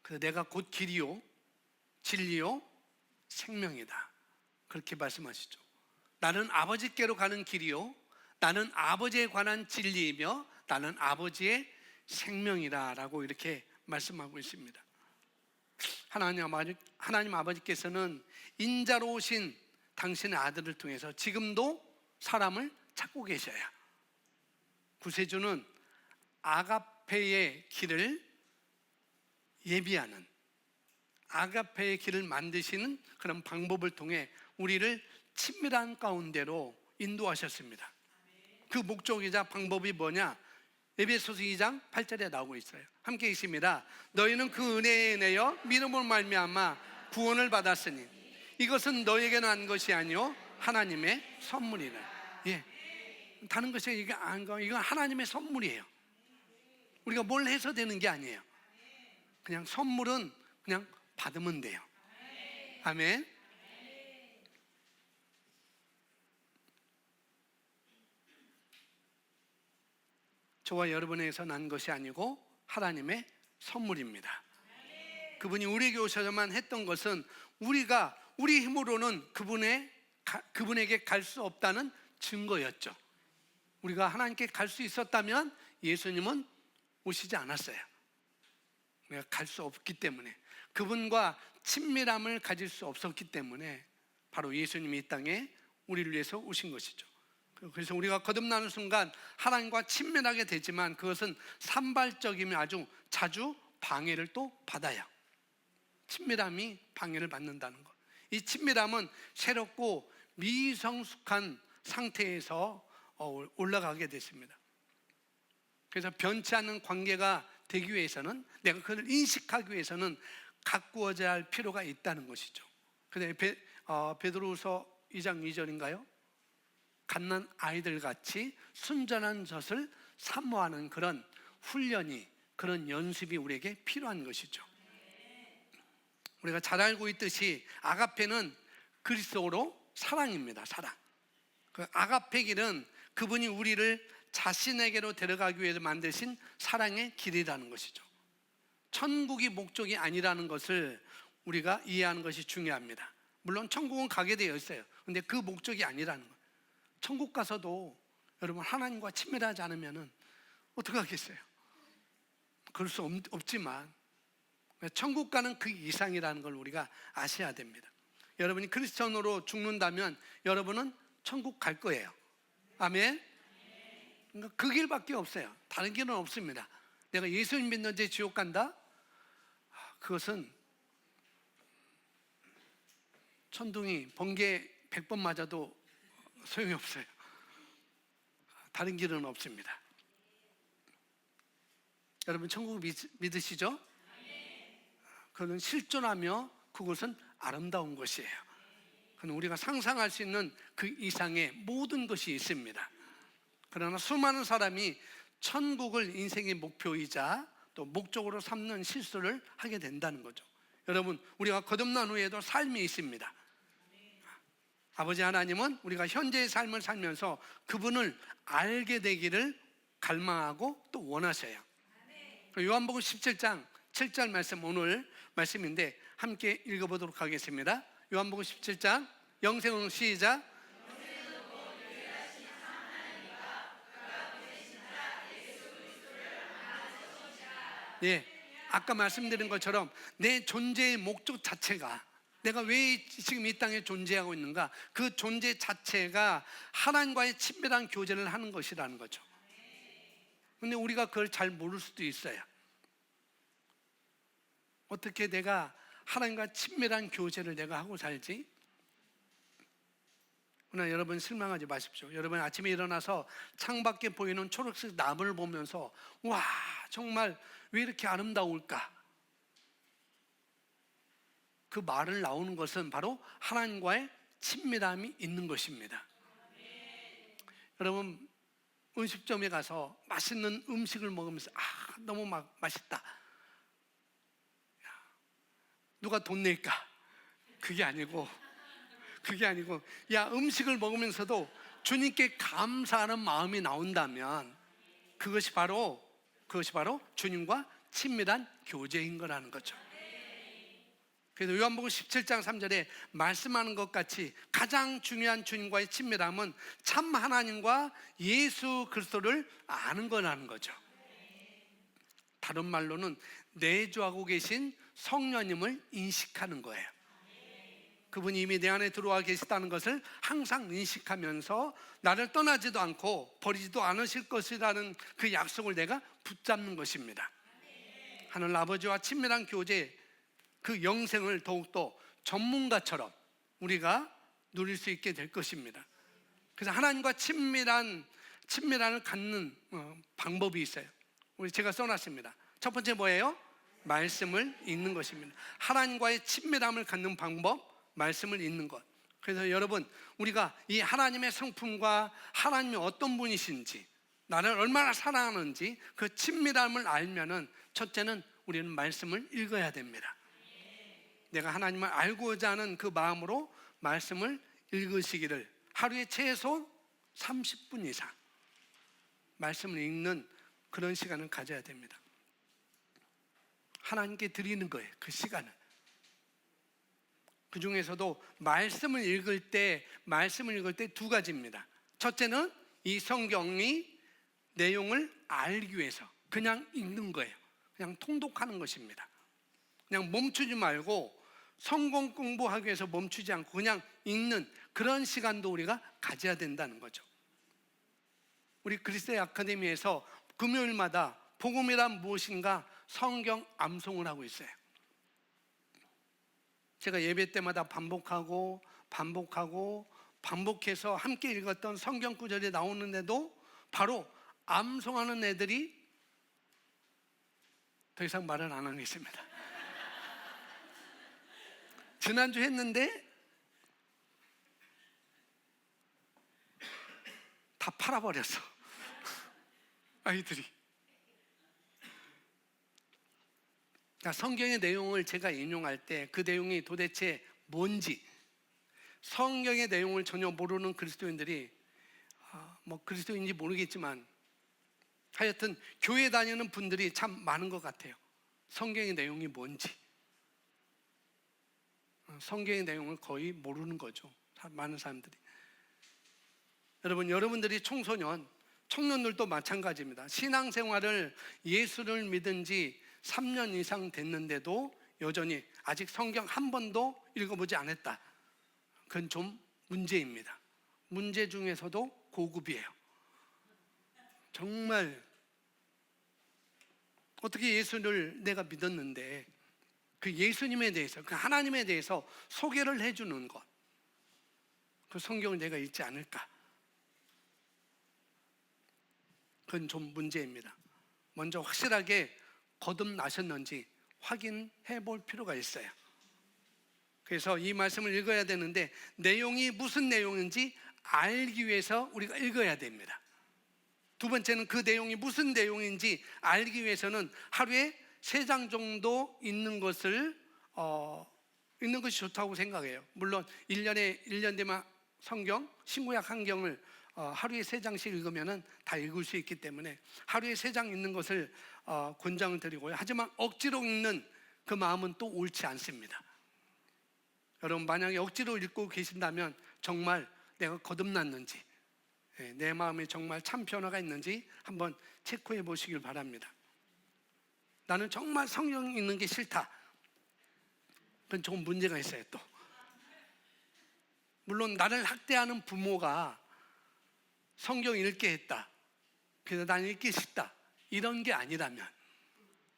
그래서 내가 곧 길이요 진리요 생명이다, 그렇게 말씀하시죠. 나는 아버지께로 가는 길이요, 나는 아버지에 관한 진리이며 나는 아버지의 생명이다라고 이렇게 말씀하고 있습니다. 하나님 아버지께서는 인자로 오신 당신의 아들을 통해서 지금도 사람을 찾고 계셔요. 구세주는 아가페의 길을 예비하는, 아가페의 길을 만드시는 그런 방법을 통해 우리를 친밀한 가운데로 인도하셨습니다. 그 목적이자 방법이 뭐냐? 에베소서 2장 8절에 나오고 있어요. 함께 있습니다. 너희는 그 은혜에 인하여 믿음으로 말미암아 구원을 받았으니 이것은 너에게 난 것이 아니요 하나님의 선물이라. 예, 다른 것이 이게 아닌가? 이건 하나님의 선물이에요. 우리가 뭘 해서 되는 게 아니에요. 그냥 선물은 그냥 받으면 돼요. 아멘. 저와 여러분에게서 난 것이 아니고 하나님의 선물입니다. 그분이 우리에게 오셔야만 했던 것은 우리가 우리 힘으로는 그분에게 갈 수 없다는 증거였죠. 우리가 하나님께 갈 수 있었다면 예수님은 오시지 않았어요. 우리가 갈 수 없기 때문에, 그분과 친밀함을 가질 수 없었기 때문에 바로 예수님이 이 땅에 우리를 위해서 오신 것이죠. 그래서 우리가 거듭나는 순간 하나님과 친밀하게 되지만 그것은 산발적이며 아주 자주 방해를 또 받아요. 친밀함이 방해를 받는다는 것. 이 친밀함은 새롭고 미성숙한 상태에서 올라가게 됐습니다. 그래서 변치 않는 관계가 되기 위해서는, 내가 그걸 인식하기 위해서는 가꾸어져야 할 필요가 있다는 것이죠. 근데 베드로후서 2장 2절인가요? 갓난 아이들 같이 순전한 젖을 사모하는 그런 훈련이, 그런 연습이 우리에게 필요한 것이죠. 우리가 잘 알고 있듯이 아가페는 그리스도로 사랑입니다. 사랑. 그 아가페 길은 그분이 우리를 자신에게로 데려가기 위해서 만드신 사랑의 길이라는 것이죠. 천국이 목적이 아니라는 것을 우리가 이해하는 것이 중요합니다. 물론 천국은 가게 되어 있어요. 근데 그 목적이 아니라는 거예요. 천국 가서도 여러분 하나님과 친밀하지 않으면 어떻게 하겠어요? 그럴 수 없지만 천국 가는 그 이상이라는 걸 우리가 아셔야 됩니다. 여러분이 크리스천으로 죽는다면 여러분은 천국 갈 거예요. 아멘. 그러니까 그 길밖에 없어요. 다른 길은 없습니다. 내가 예수님 믿는데 지옥 간다? 그것은 천둥이 번개 100번 맞아도 소용이 없어요. 다른 길은 없습니다. 여러분 천국 믿으시죠? 그건 실존하며 그것은 아름다운 것이에요. 그건 우리가 상상할 수 있는 그 이상의 모든 것이 있습니다. 그러나 수많은 사람이 천국을 인생의 목표이자 또 목적으로 삼는 실수를 하게 된다는 거죠. 여러분, 우리가 거듭난 후에도 삶이 있습니다. 아버지 하나님은 우리가 현재의 삶을 살면서 그분을 알게 되기를 갈망하고 또 원하셔요. 요한복음 17장 7절 말씀, 오늘 말씀인데 함께 읽어보도록 하겠습니다. 요한복음 17장 영생은 시작. 예, 아까 말씀드린 것처럼 내 존재의 목적 자체가, 내가 왜 지금 이 땅에 존재하고 있는가, 그 존재 자체가 하나님과의 친밀한 교제를 하는 것이라는 거죠. 근데 우리가 그걸 잘 모를 수도 있어요. 어떻게 내가 하나님과 친밀한 교제를 내가 하고 살지? 그러나 여러분 실망하지 마십시오. 여러분 아침에 일어나서 창밖에 보이는 초록색 나무를 보면서 와, 정말 왜 이렇게 아름다울까? 그 말을 나오는 것은 바로 하나님과의 친밀함이 있는 것입니다. 여러분 음식점에 가서 맛있는 음식을 먹으면서 너무 맛있다. 누가 돈 낼까? 그게 아니고 야, 음식을 먹으면서도 주님께 감사하는 마음이 나온다면 그것이 바로 주님과 친밀한 교제인 거라는 거죠. 그래서 요한복음 17장 3절에 말씀하는 것 같이 가장 중요한 주님과의 친밀함은 참 하나님과 예수 그리스도를 아는 거라는 거죠. 다른 말로는 내주하고 계신 성령님을 인식하는 거예요. 그분이 이미 내 안에 들어와 계시다는 것을 항상 인식하면서 나를 떠나지도 않고 버리지도 않으실 것이라는 그 약속을 내가 붙잡는 것입니다. 하늘 아버지와 친밀한 교제, 그 영생을 더욱더 전문가처럼 우리가 누릴 수 있게 될 것입니다. 그래서 하나님과 친밀함을 갖는 방법이 있어요. 제가 써놨습니다. 첫 번째 뭐예요? 말씀을 읽는 것입니다. 하나님과의 친밀함을 갖는 방법, 말씀을 읽는 것. 그래서 여러분, 우리가 이 하나님의 성품과 하나님이 어떤 분이신지, 나를 얼마나 사랑하는지 그 친밀함을 알면은 첫째는 우리는 말씀을 읽어야 됩니다. 내가 하나님을 알고자 하는 그 마음으로 말씀을 읽으시기를, 하루에 최소 30분 이상 말씀을 읽는 그런 시간을 가져야 됩니다. 하나님께 드리는 거예요, 그 시간을. 그 중에서도 말씀을 읽을 때 두 가지입니다. 첫째는 이 성경이 내용을 알기 위해서 그냥 읽는 거예요. 그냥 통독하는 것입니다. 그냥 멈추지 말고 성경 공부하기 위해서 멈추지 않고 그냥 읽는 그런 시간도 우리가 가져야 된다는 거죠. 우리 그리스도의 아카데미에서 금요일마다 복음이란 무엇인가 성경 암송을 하고 있어요. 제가 예배 때마다 반복해서 함께 읽었던 성경 구절이 나오는데도 바로 암송하는 애들이 더 이상 말을 안 하겠습니다. 지난주 했는데 다 팔아버렸어. 아이들이. 그러니까 성경의 내용을 제가 인용할 때 그 내용이 도대체 뭔지, 성경의 내용을 전혀 모르는 그리스도인들이 뭐 그리스도인지 모르겠지만 하여튼 교회 다니는 분들이 참 많은 것 같아요. 성경의 내용이 뭔지, 성경의 내용을 거의 모르는 거죠. 많은 사람들이. 여러분들이 청년들도 마찬가지입니다. 신앙생활을, 예수를 믿은 지 3년 이상 됐는데도 여전히 아직 성경 한 번도 읽어보지 않았다. 그건 좀 문제입니다. 문제 중에서도 고급이에요. 정말 어떻게 예수를 내가 믿었는데 그 예수님에 대해서, 그 하나님에 대해서 소개를 해주는 것, 그 성경을 내가 읽지 않을까? 그건 좀 문제입니다. 먼저 확실하게 거듭나셨는지 확인해 볼 필요가 있어요. 그래서 이 말씀을 읽어야 되는데 내용이 무슨 내용인지 알기 위해서 우리가 읽어야 됩니다. 두 번째는 그 내용이 무슨 내용인지 알기 위해서는 하루에 3장 정도 읽는 것이 좋다고 생각해요. 물론 1년 되면 성경, 신구약 한경을 하루에 3장씩 읽으면 다 읽을 수 있기 때문에 하루에 3장 읽는 것을 권장을 드리고요. 하지만 억지로 읽는 그 마음은 또 옳지 않습니다. 여러분, 만약에 억지로 읽고 계신다면 정말 내가 거듭났는지, 내 마음에 정말 참 변화가 있는지 한번 체크해 보시길 바랍니다. 나는 정말 성경 읽는 게 싫다. 그건 조금 문제가 있어요. 또 물론 나를 학대하는 부모가 성경 읽게 했다, 그래서 난 읽기 싫다, 이런 게 아니라면,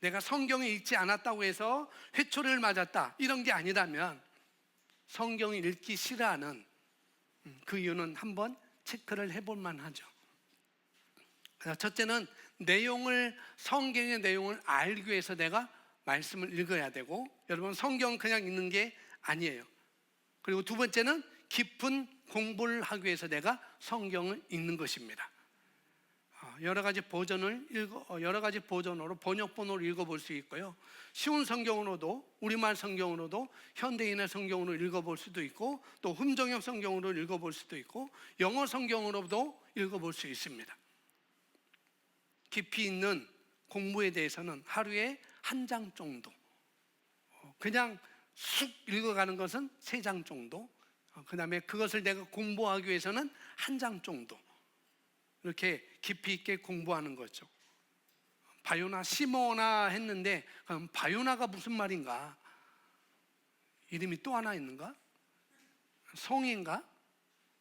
내가 성경을 읽지 않았다고 해서 회초리를 맞았다, 이런 게 아니라면 성경을 읽기 싫어하는 그 이유는 한번 체크를 해볼 만하죠. 첫째는 성경의 내용을 알기 위해서 내가 말씀을 읽어야 되고, 여러분 성경 그냥 읽는 게 아니에요. 그리고 두 번째는 깊은 공부를 하기 위해서 내가 성경을 읽는 것입니다. 여러 가지 버전으로 번역본으로 읽어볼 수 있고요. 쉬운 성경으로도, 우리말 성경으로도, 현대인의 성경으로 읽어볼 수도 있고, 또 흠정역 성경으로 읽어볼 수도 있고, 영어 성경으로도 읽어볼 수 있습니다. 깊이 있는 공부에 대해서는 하루에 1장 정도, 그냥 쑥 읽어가는 것은 3장 정도, 그 다음에 그것을 내가 공부하기 위해서는 1장 정도, 이렇게 깊이 있게 공부하는 거죠. 바요나 시모나 했는데 그럼 바요나가 무슨 말인가? 이름이 또 하나 있는가? 성인가?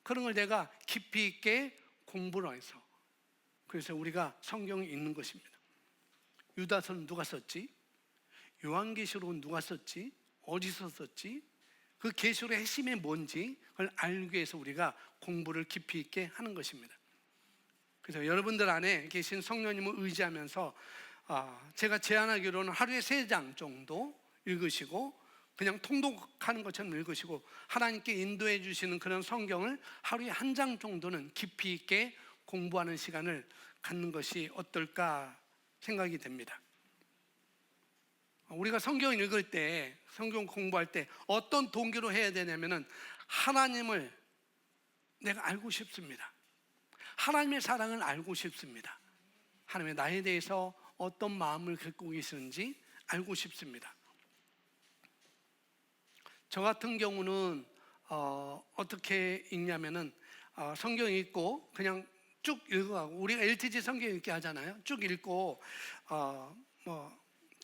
그런 걸 내가 깊이 있게 공부를 해서, 그래서 우리가 성경을 읽는 것입니다. 유다서는 누가 썼지? 요한계시록은 누가 썼지? 어디서 썼지? 그 계시록의 핵심이 뭔지 그걸 알기 위해서 우리가 공부를 깊이 있게 하는 것입니다. 그래서 여러분들 안에 계신 성령님을 의지하면서 제가 제안하기로는 하루에 3장 정도 읽으시고, 그냥 통독하는 것처럼 읽으시고, 하나님께 인도해 주시는 그런 성경을 하루에 1장 정도는 깊이 있게 공부하는 시간을 갖는 것이 어떨까 생각이 됩니다. 우리가 성경 읽을 때, 성경 공부할 때 어떤 동기로 해야 되냐면은 하나님을 내가 알고 싶습니다. 하나님의 사랑을 알고 싶습니다. 하나님의 나에 대해서 어떤 마음을 갖고 계시는지 알고 싶습니다. 저 같은 경우는 어떻게 읽냐면은 성경 읽고 그냥 쭉 읽어가고, 우리가 LTG 성경 읽기 하잖아요. 쭉 읽고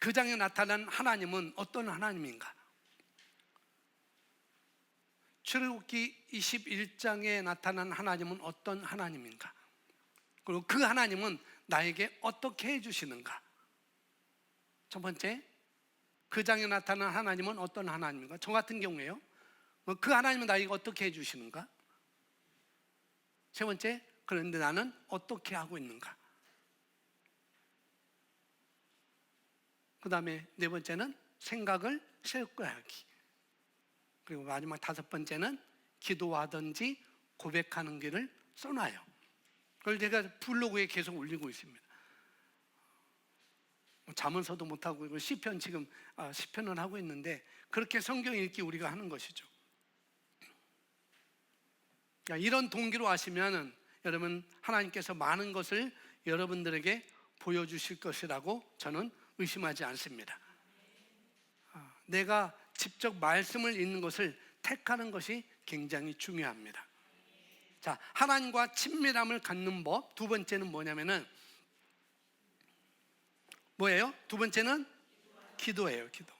그 장에 나타난 하나님은 어떤 하나님인가? 출애굽기 21장에 나타난 하나님은 어떤 하나님인가? 그리고 그 하나님은 나에게 어떻게 해주시는가? 첫 번째, 그 장에 나타난 하나님은 어떤 하나님인가? 저 같은 경우에요, 그 하나님은 나에게 어떻게 해주시는가? 세 번째, 그런데 나는 어떻게 하고 있는가? 그 다음에 네 번째는 생각을 세우고 하기. 그리고 마지막 5번째는 기도하든지 고백하는 길을 써놔요. 그걸 제가 블로그에 계속 올리고 있습니다. 잠언서도 못하고 이거 시편 지금 시편을 하고 있는데 그렇게 성경 읽기 우리가 하는 것이죠. 이런 동기로 하시면은 여러분 하나님께서 많은 것을 여러분들에게 보여주실 것이라고 저는 의심하지 않습니다. 내가 직접 말씀을 읽는 것을 택하는 것이 굉장히 중요합니다. 자, 하나님과 친밀함을 갖는 법. 두 번째는 뭐냐면은 뭐예요? 두 번째는 기도예요. 기도.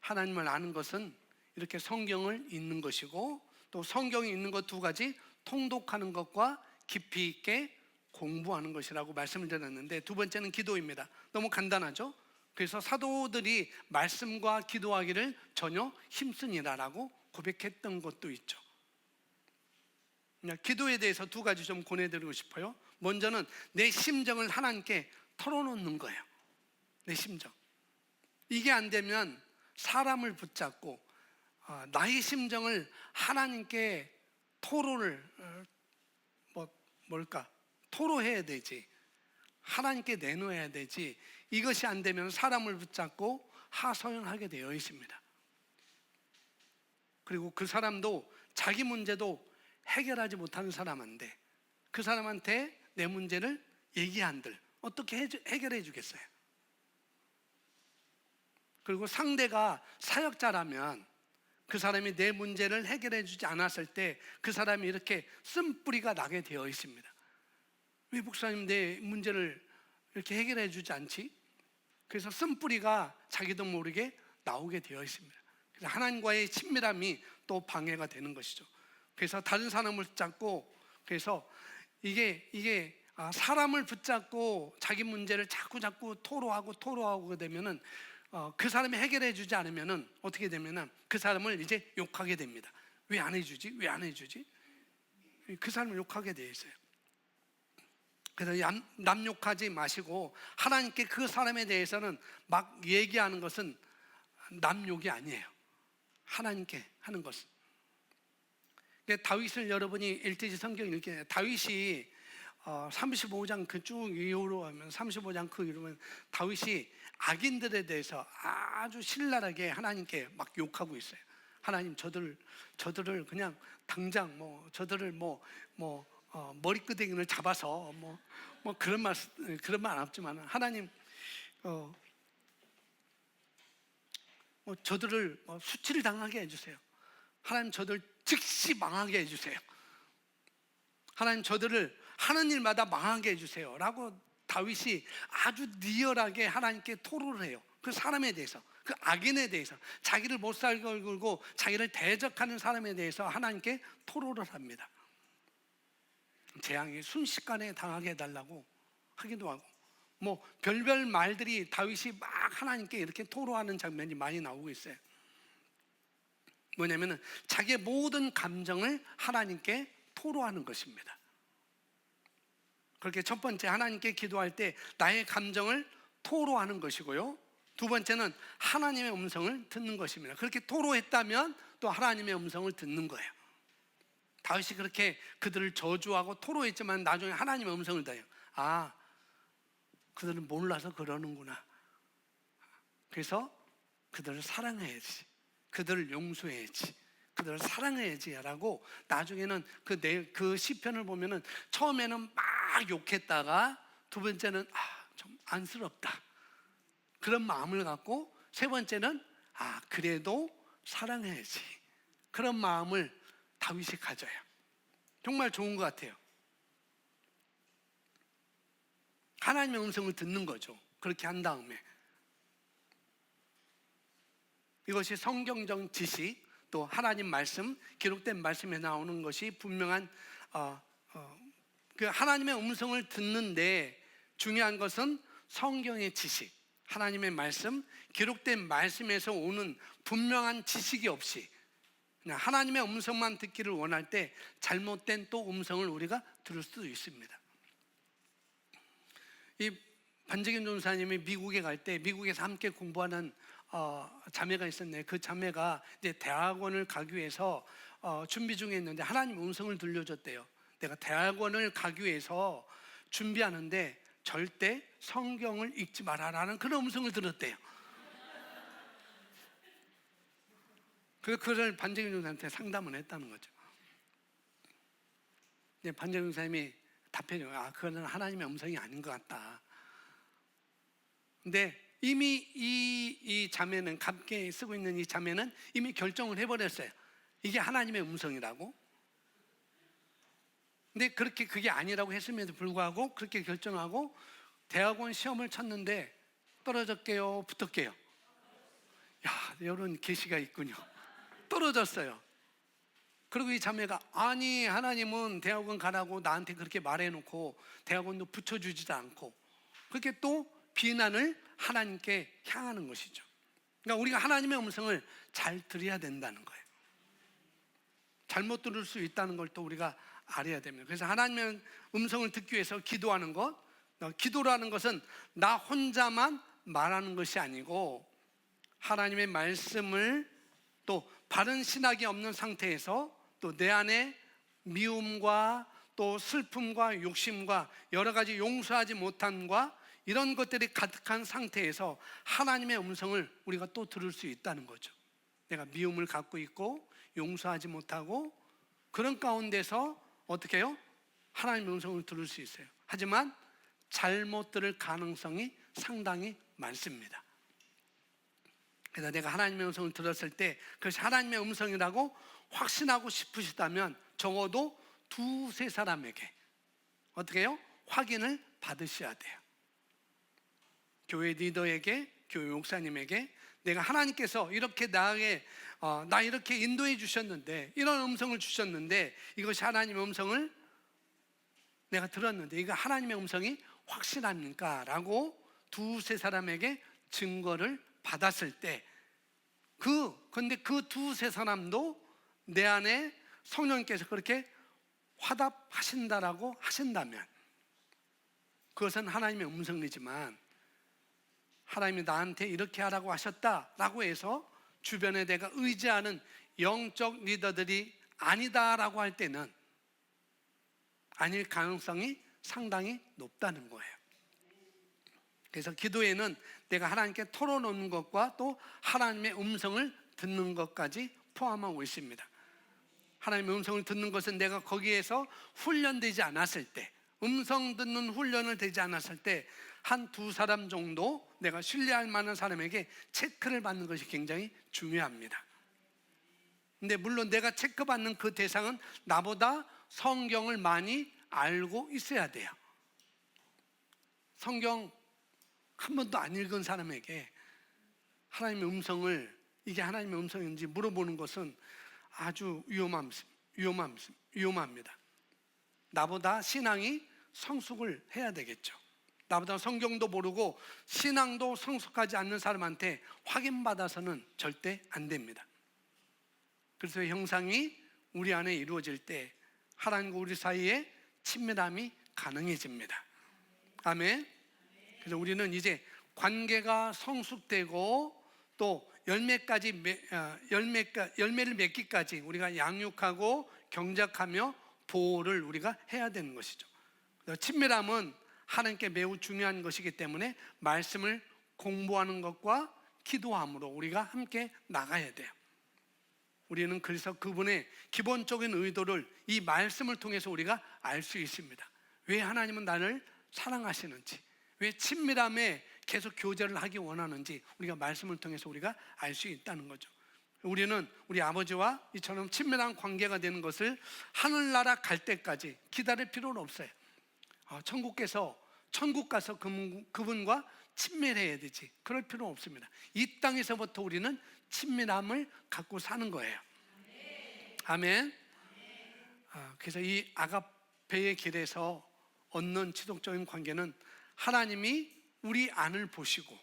하나님을 아는 것은 이렇게 성경을 읽는 것이고 또 성경이 있는 것 두 가지 통독하는 것과 깊이 있게 공부하는 것이라고 말씀을 드렸는데 두 번째는 기도입니다. 너무 간단하죠? 그래서 사도들이 말씀과 기도하기를 전혀 힘쓰니라라고 고백했던 것도 있죠. 기도에 대해서 두 가지 좀 권해드리고 싶어요. 먼저는 내 심정을 하나님께 털어놓는 거예요. 내 심정. 이게 안 되면 사람을 붙잡고 나의 심정을 하나님께 토로해야 되지. 하나님께 내놓아야 되지. 이것이 안 되면 사람을 붙잡고 하소연하게 되어 있습니다. 그리고 그 사람도 자기 문제도 해결하지 못하는 사람인데 그 사람한테 내 문제를 얘기한들 어떻게 해결해 주겠어요? 그리고 상대가 사역자라면 그 사람이 내 문제를 해결해 주지 않았을 때 그 사람이 이렇게 쓴뿌리가 나게 되어 있습니다. 왜 목사님 내 문제를 이렇게 해결해 주지 않지? 그래서 쓴뿌리가 자기도 모르게 나오게 되어 있습니다. 그래서 하나님과의 친밀함이 또 방해가 되는 것이죠. 그래서 다른 사람을 붙잡고 그래서 이게 사람을 붙잡고 자기 문제를 자꾸 토로하고 되면은 그 사람이 해결해 주지 않으면은 어떻게 되면은 그 사람을 이제 욕하게 됩니다. 왜 안 해주지? 왜 안 해주지? 그 사람을 욕하게 돼 있어요. 그래서 남 욕하지 마시고 하나님께 그 사람에 대해서는 막 얘기하는 것은 남 욕이 아니에요. 하나님께 하는 것은. 다윗을 여러분이 일대지 성경 읽게 다윗이 35장 그 쭉 이후로 하면 35장 그 이후로는 다윗이 악인들에 대해서 아주 신랄하게 하나님께 막 욕하고 있어요. 하나님 저들을 그냥 당장 저들을 머리끄댕이를 잡아서 그런 말 안 없지만 하나님 저들을 수치를 당하게 해주세요. 하나님 저들 즉시 망하게 해주세요. 하나님 저들을 하는 일마다 망하게 해주세요 라고 다윗이 아주 리얼하게 하나님께 토로를 해요. 그 사람에 대해서, 그 악인에 대해서, 자기를 못 살게 굴고 자기를 대적하는 사람에 대해서 하나님께 토로를 합니다. 재앙이 순식간에 당하게 해달라고 하기도 하고 별별 말들이 다윗이 막 하나님께 이렇게 토로하는 장면이 많이 나오고 있어요. 뭐냐면은 자기의 모든 감정을 하나님께 토로하는 것입니다. 그렇게 첫 번째 하나님께 기도할 때 나의 감정을 토로하는 것이고요. 두 번째는 하나님의 음성을 듣는 것입니다. 그렇게 토로했다면 또 하나님의 음성을 듣는 거예요. 다윗이 그렇게 그들을 저주하고 토로했지만 나중에 하나님의 음성을 들어요. 그들은 몰라서 그러는구나. 그래서 그들을 사랑해야지. 그들을 용서해야지. 그들을 사랑해야지 라고 나중에는 그 시편을 보면은 처음에는 막 욕했다가 두 번째는 좀 안쓰럽다 그런 마음을 갖고 세 번째는 그래도 사랑해야지 그런 마음을 다윗이 가져요. 정말 좋은 것 같아요. 하나님의 음성을 듣는 거죠. 그렇게 한 다음에 이것이 성경적 지식 또 하나님 말씀 기록된 말씀에 나오는 것이 분명한 그 하나님의 음성을 듣는데 중요한 것은 성경의 지식 하나님의 말씀 기록된 말씀에서 오는 분명한 지식이 없이 그냥 하나님의 음성만 듣기를 원할 때 잘못된 또 음성을 우리가 들을 수도 있습니다. 이 반재균 전사님이 미국에 갈 때 미국에서 함께 공부하는 자매가 있었네. 그 자매가 이제 대학원을 가기 위해서 준비 중에 있는데 하나님 음성을 들려줬대요. 내가 대학원을 가기 위해서 준비하는데 절대 성경을 읽지 마라라는 그런 음성을 들었대요. 그래서 그걸 반정희 목사님한테 상담을 했다는 거죠. 반정희 목사님이 답해줘요. 그거는 하나님의 음성이 아닌 것 같다. 근데 이미 이 자매는, 함께 쓰고 있는 이 자매는 이미 결정을 해버렸어요. 이게 하나님의 음성이라고. 근데 그렇게 그게 아니라고 했음에도 불구하고 그렇게 결정하고 대학원 시험을 쳤는데 떨어졌게요, 붙었게요? 야, 이런 계시가 있군요. 떨어졌어요. 그리고 이 자매가 아니 하나님은 대학원 가라고 나한테 그렇게 말해놓고 대학원도 붙여주지도 않고 그렇게 또 비난을 하나님께 향하는 것이죠. 그러니까 우리가 하나님의 음성을 잘 들어야 된다는 거예요. 잘못 들을 수 있다는 걸 또 우리가 알아야 됩니다. 그래서 하나님의 음성을 듣기 위해서 기도하는 것, 기도라는 것은 나 혼자만 말하는 것이 아니고 하나님의 말씀을 또 바른 신학이 없는 상태에서 또 내 안에 미움과 또 슬픔과 욕심과 여러 가지 용서하지 못함과 이런 것들이 가득한 상태에서 하나님의 음성을 우리가 또 들을 수 있다는 거죠. 내가 미움을 갖고 있고 용서하지 못하고 그런 가운데서 어떻게 해요? 하나님의 음성을 들을 수 있어요. 하지만 잘못 들을 가능성이 상당히 많습니다. 그래서 내가 하나님의 음성을 들었을 때 그것이 하나님의 음성이라고 확신하고 싶으시다면 적어도 두세 사람에게 어떻게 해요? 확인을 받으셔야 돼요. 교회 리더에게, 교회 목사님에게 내가 하나님께서 이렇게 나에게 나 이렇게 인도해 주셨는데 이런 음성을 주셨는데 이것이 하나님의 음성을 내가 들었는데 이거 하나님의 음성이 확실합니까? 라고 두세 사람에게 증거를 받았을 때 근데 그 두세 사람도 내 안에 성령께서 그렇게 화답하신다라고 하신다면 그것은 하나님의 음성이지만 하나님이 나한테 이렇게 하라고 하셨다라고 해서 주변에 내가 의지하는 영적 리더들이 아니다라고 할 때는 아닐 가능성이 상당히 높다는 거예요. 그래서 기도에는 내가 하나님께 털어놓는 것과 또 하나님의 음성을 듣는 것까지 포함하고 있습니다. 하나님의 음성을 듣는 것은 내가 거기에서 훈련되지 않았을 때, 음성 듣는 훈련을 되지 않았을 때 한 두 사람 정도 내가 신뢰할 만한 사람에게 체크를 받는 것이 굉장히 중요합니다. 근데 물론 내가 체크받는 그 대상은 나보다 성경을 많이 알고 있어야 돼요. 성경 한 번도 안 읽은 사람에게 하나님의 음성을 이게 하나님의 음성인지 물어보는 것은 아주 위험합니다. 나보다 신앙이 성숙을 해야 되겠죠. 나보다 성경도 모르고 신앙도 성숙하지 않는 사람한테 확인받아서는 절대 안 됩니다. 그래서 형상이 우리 안에 이루어질 때 하나님과 우리 사이에 친밀함이 가능해집니다. 아멘. 그래서 우리는 이제 관계가 성숙되고 또 열매를 맺기까지 우리가 양육하고 경작하며 보호를 우리가 해야 되는 것이죠. 친밀함은 하나님께 매우 중요한 것이기 때문에 말씀을 공부하는 것과 기도함으로 우리가 함께 나가야 돼요. 우리는 그래서 그분의 기본적인 의도를 이 말씀을 통해서 우리가 알 수 있습니다. 왜 하나님은 나를 사랑하시는지, 왜 친밀함에 계속 교제를 하기 원하는지 우리가 말씀을 통해서 우리가 알 수 있다는 거죠. 우리는 우리 아버지와 이처럼 친밀한 관계가 되는 것을 하늘나라 갈 때까지 기다릴 필요는 없어요. 천국 가서 그분과 친밀해야 되지. 그럴 필요는 없습니다. 이 땅에서부터 우리는 친밀함을 갖고 사는 거예요. 아멘. 그래서 이 아가페의 길에서 얻는 지속적인 관계는 하나님이 우리 안을 보시고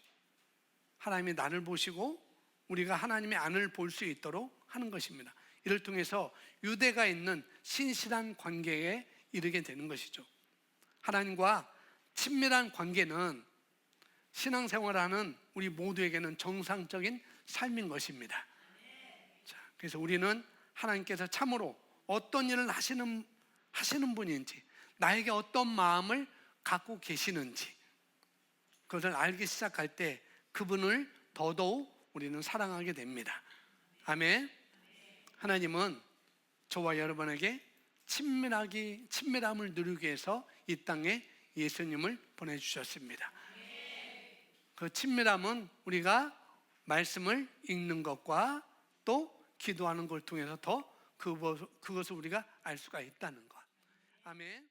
하나님이 나를 보시고 우리가 하나님의 안을 볼 수 있도록 하는 것입니다. 이를 통해서 유대가 있는 신실한 관계에 이르게 되는 것이죠. 하나님과 친밀한 관계는 신앙생활하는 우리 모두에게는 정상적인 삶인 것입니다. 자, 그래서 우리는 하나님께서 참으로 어떤 일을 하시는 분인지, 나에게 어떤 마음을 갖고 계시는지, 그것을 알기 시작할 때 그분을 더더욱 우리는 사랑하게 됩니다. 아멘. 하나님은 저와 여러분에게 친밀함을 누리기 위해서 이 땅에 예수님을 보내주셨습니다. 그 친밀함은 우리가 말씀을 읽는 것과 또 기도하는 걸 통해서 더 그것을 우리가 알 수가 있다는 것. 아멘.